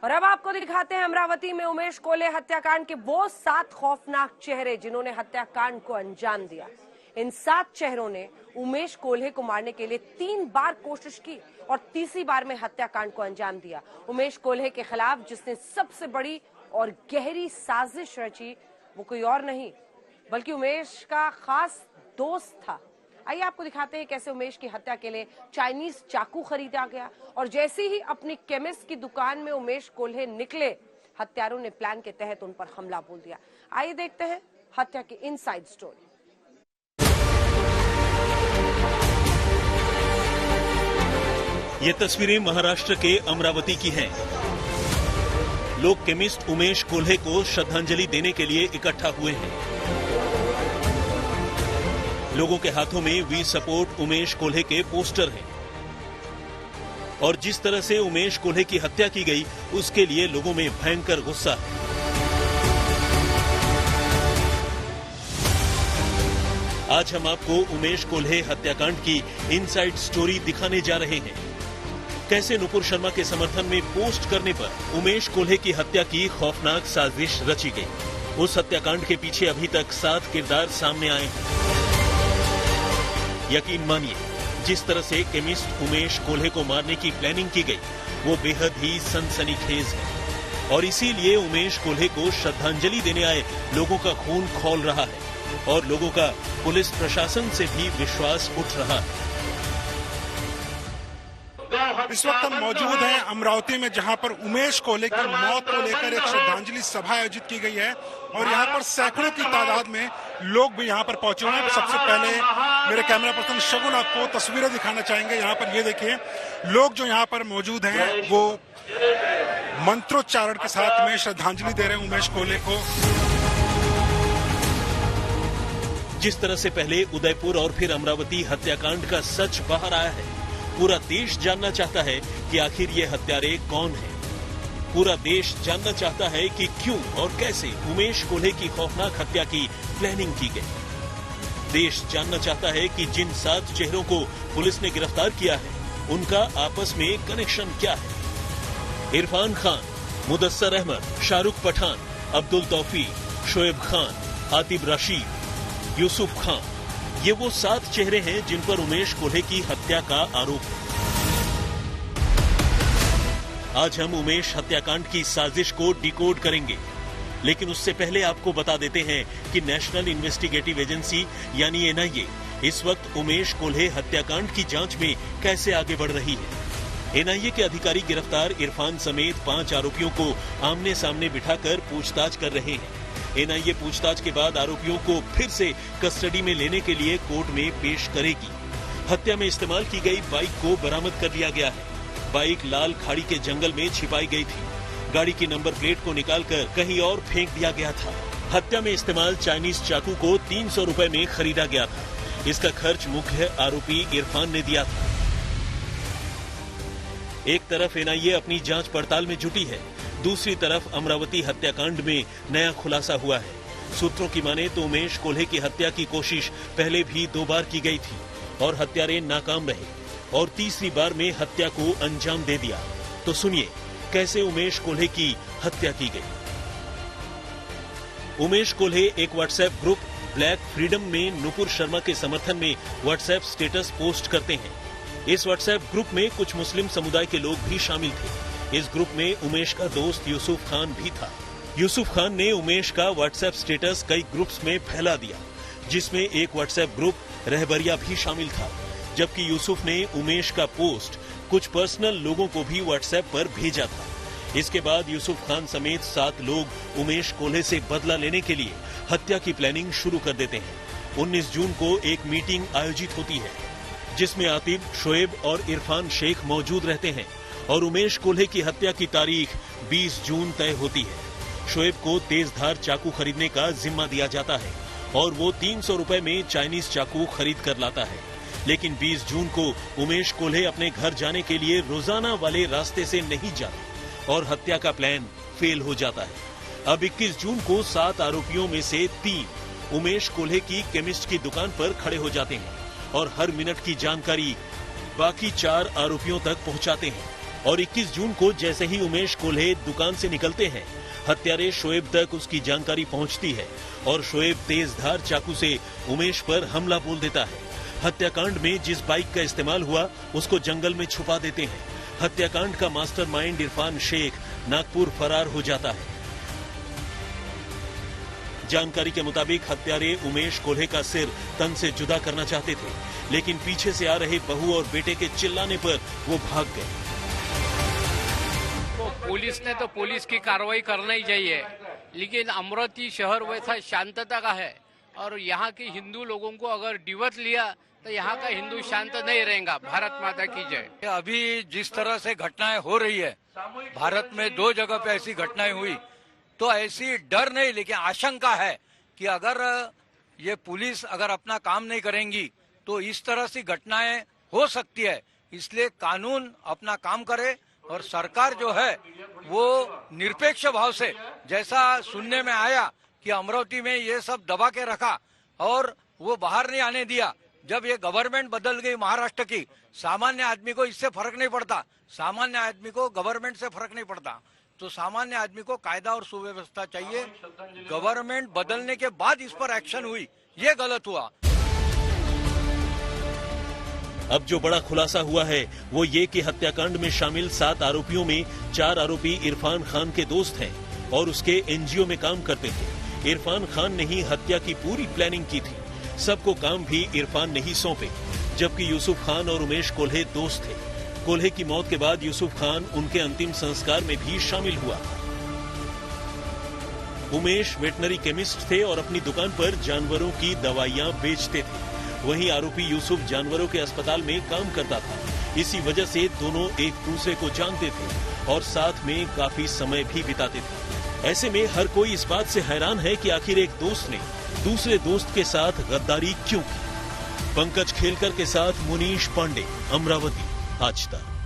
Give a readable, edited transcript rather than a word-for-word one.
और अब आपको दिखाते हैं अमरावती में उमेश कोल्हे हत्याकांड के वो 7 खौफनाक चेहरे जिन्होंने हत्याकांड को अंजाम दिया। इन 7 चेहरों ने उमेश कोल्हे को मारने के लिए 3 बार कोशिश की और तीसरी बार में हत्याकांड को अंजाम दिया। उमेश कोल्हे के खिलाफ जिसने सबसे बड़ी और गहरी साजिश रची वो कोई और नहीं बल्कि उमेश का खास दोस्त था। आइए आपको दिखाते हैं कैसे उमेश की हत्या के लिए चाइनीज चाकू खरीदा गया और जैसे ही अपनी केमिस्ट की दुकान में उमेश कोल्हे निकले, हत्यारों ने प्लान के तहत उन पर हमला बोल दिया। आइए देखते हैं हत्या की इनसाइड स्टोरी। ये तस्वीरें महाराष्ट्र के अमरावती की हैं। लोग केमिस्ट उमेश कोल्हे को श्रद्धांजलि देने के लिए इकट्ठा हुए हैं। लोगों के हाथों में वी सपोर्ट उमेश कोल्हे के पोस्टर हैं और जिस तरह से उमेश कोल्हे की हत्या की गई उसके लिए लोगों में भयंकर गुस्सा है। आज हम आपको उमेश कोल्हे हत्याकांड की इनसाइड स्टोरी दिखाने जा रहे हैं। कैसे नुपुर शर्मा के समर्थन में पोस्ट करने पर उमेश कोल्हे की हत्या की खौफनाक साजिश रची गई। उस हत्याकांड के पीछे अभी तक 7 किरदार सामने आए हैं। यकीन मानिए, जिस तरह से केमिस्ट उमेश कोल्हे को मारने की प्लानिंग की गई वो बेहद ही सनसनीखेज है और इसीलिए उमेश कोल्हे को श्रद्धांजलि देने आए लोगों का खून खौल रहा है और लोगों का पुलिस प्रशासन से भी विश्वास उठ रहा है। इस वक्त हम मौजूद हैं अमरावती में, जहां पर उमेश कोल्हे की मौत को लेकर एक श्रद्धांजलि सभा आयोजित की गई है और यहां पर सैकड़ों की तादाद में लोग भी यहां पर पहुंचे हुए हैं। सबसे पहले मेरे कैमरा पर्सन शगुन आपको तस्वीरें दिखाना चाहेंगे। यहां पर ये देखिए, लोग जो यहां पर मौजूद हैं वो मंत्रोच्चारण के साथ में श्रद्धांजलि दे रहे हैं उमेश कोल्हे को। जिस तरह से पहले उदयपुर और फिर अमरावती हत्याकांड का सच बाहर आया है, पूरा देश जानना चाहता है कि आखिर ये हत्यारे कौन हैं। पूरा देश जानना चाहता है कि क्यों और कैसे उमेश कोल्हे की खौफनाक हत्या की प्लानिंग की गई। देश जानना चाहता है कि जिन 7 चेहरों को पुलिस ने गिरफ्तार किया है उनका आपस में कनेक्शन क्या है। इरफान खान, मुदस्सर अहमद, शाहरुख पठान, अब्दुल तौफीक, शोएब खान, आतिब रशीद, यूसुफ खान, ये वो 7 चेहरे हैं जिन पर उमेश कोल्हे की हत्या का आरोप है। आज हम उमेश हत्याकांड की साजिश को डिकोड करेंगे, लेकिन उससे पहले आपको बता देते हैं कि नेशनल इन्वेस्टिगेटिव एजेंसी यानी एनआईए इस वक्त उमेश कोल्हे हत्याकांड की जांच में कैसे आगे बढ़ रही है। एनआईए के अधिकारी गिरफ्तार इरफान समेत 5 आरोपियों को आमने सामने बिठाकर पूछताछ कर रहे हैं। एनआईए पूछताछ के बाद आरोपियों को फिर से कस्टडी में लेने के लिए कोर्ट में पेश करेगी। हत्या में इस्तेमाल की गई बाइक को बरामद कर लिया गया है। बाइक लाल खाड़ी के जंगल में छिपाई गई थी। गाड़ी की नंबर प्लेट को निकालकर कहीं और फेंक दिया गया था। हत्या में इस्तेमाल चाइनीज चाकू को 300 रुपए में खरीदा गया था। इसका खर्च मुख्य आरोपी इरफान ने दिया था। एक तरफ एनआईए अपनी जांच पड़ताल में जुटी है, दूसरी तरफ अमरावती हत्याकांड में नया खुलासा हुआ है। सूत्रों की माने तो उमेश कोल्हे की हत्या की कोशिश पहले भी 2 बार की गई थी और हत्यारे नाकाम रहे और तीसरी बार में हत्या को अंजाम दे दिया। तो सुनिए कैसे उमेश कोल्हे की हत्या की गई। उमेश कोल्हे एक व्हाट्सएप ग्रुप ब्लैक फ्रीडम में नुपुर शर्मा के समर्थन में व्हाट्सएप स्टेटस पोस्ट करते हैं। इस व्हाट्सएप ग्रुप में कुछ मुस्लिम समुदाय के लोग भी शामिल थे। इस ग्रुप में उमेश का दोस्त यूसुफ खान भी था। यूसुफ खान ने उमेश का व्हाट्सएप स्टेटस कई ग्रुप्स में फैला दिया, जिसमें एक व्हाट्सएप ग्रुप रहबरिया भी शामिल था, जबकि यूसुफ ने उमेश का पोस्ट कुछ पर्सनल लोगों को भी व्हाट्सएप पर भेजा था। इसके बाद यूसुफ खान समेत 7 लोग उमेश कोल्हे से बदला लेने के लिए हत्या की प्लानिंग शुरू कर देते हैं। 19 जून को एक मीटिंग आयोजित होती है, जिसमें आतिब, शोएब और इरफान शेख मौजूद रहते हैं और उमेश कोल्हे की हत्या की तारीख 20 जून तय होती है। शोएब को तेजधार चाकू खरीदने का जिम्मा दिया जाता है और वो 300 रुपए में चाइनीज चाकू खरीद कर लाता है। लेकिन 20 जून को उमेश कोल्हे अपने घर जाने के लिए रोजाना वाले रास्ते से नहीं जाते और हत्या का प्लान फेल हो जाता है। अब 21 जून को 7 आरोपियों में से 3 उमेश कोल्हे की केमिस्ट की दुकान पर खड़े हो जाते हैं और हर मिनट की जानकारी बाकी 4 आरोपियों तक पहुंचाते हैं और 21 जून को जैसे ही उमेश कोल्हे दुकान से निकलते हैं, हत्यारे शोएब तक उसकी जानकारी पहुंचती है और शोएब तेजधार चाकू से उमेश पर हमला बोल देता है। हत्याकांड में जिस बाइक का इस्तेमाल हुआ उसको जंगल में छुपा देते हैं। हत्याकांड का मास्टरमाइंड इरफान शेख नागपुर फरार हो जाता है। जानकारी के मुताबिक हत्यारे उमेश कोल्हे का सिर तन से जुदा करना चाहते थे, लेकिन पीछे से आ रहे बहू और बेटे के चिल्लाने पर वो भाग गए। तो पुलिस ने तो पुलिस की कार्रवाई करना ही चाहिए, लेकिन अमरावती शहर वैसा शांतता का है और यहाँ के हिंदू लोगों को अगर डिवत लिया तो यहाँ का हिंदू शांत नहीं रहेगा। भारत माता की जय। अभी जिस तरह से घटनाएं हो रही है, भारत में 2 जगह पे ऐसी घटनाएं हुई, तो ऐसी डर नहीं लेकिन आशंका है कि अगर ये पुलिस अगर अपना काम नहीं करेंगी तो इस तरह से घटनाएं हो सकती है। इसलिए कानून अपना काम करे और सरकार जो है वो निरपेक्ष भाव से, जैसा सुनने में आया कि अमरावती में ये सब दबा के रखा और वो बाहर नहीं आने दिया। जब ये गवर्नमेंट बदल गई महाराष्ट्र की, सामान्य आदमी को इससे फर्क नहीं पड़ता, सामान्य आदमी को गवर्नमेंट से फर्क नहीं पड़ता। तो सामान्य आदमी को कायदा और सुव्यवस्था चाहिए। गवर्नमेंट बदलने के बाद इस पर एक्शन हुई, ये गलत हुआ। अब जो बड़ा खुलासा हुआ है वो ये कि हत्याकांड में शामिल 7 आरोपियों में 4 आरोपी इरफान खान के दोस्त हैं और उसके एनजीओ में काम करते थे। इरफान खान ने ही हत्या की पूरी प्लानिंग की थी। सबको काम भी इरफान ने ही सौंपे, जबकि यूसुफ खान और उमेश कोल्हे दोस्त थे। कोल्हे की मौत के बाद यूसुफ खान उनके अंतिम संस्कार में भी शामिल हुआ। उमेश वेटनरी केमिस्ट थे और अपनी दुकान पर जानवरों की दवाइयां बेचते थे। वहीं आरोपी यूसुफ जानवरों के अस्पताल में काम करता था। इसी वजह से दोनों एक दूसरे को जानते थे और साथ में काफी समय भी बिताते थे। ऐसे में हर कोई इस बात से हैरान है कि आखिर एक दोस्त ने दूसरे दोस्त के साथ गद्दारी क्यों की। पंकज खेलकर के साथ मुनीश पांडे, अमरावती, आज तक।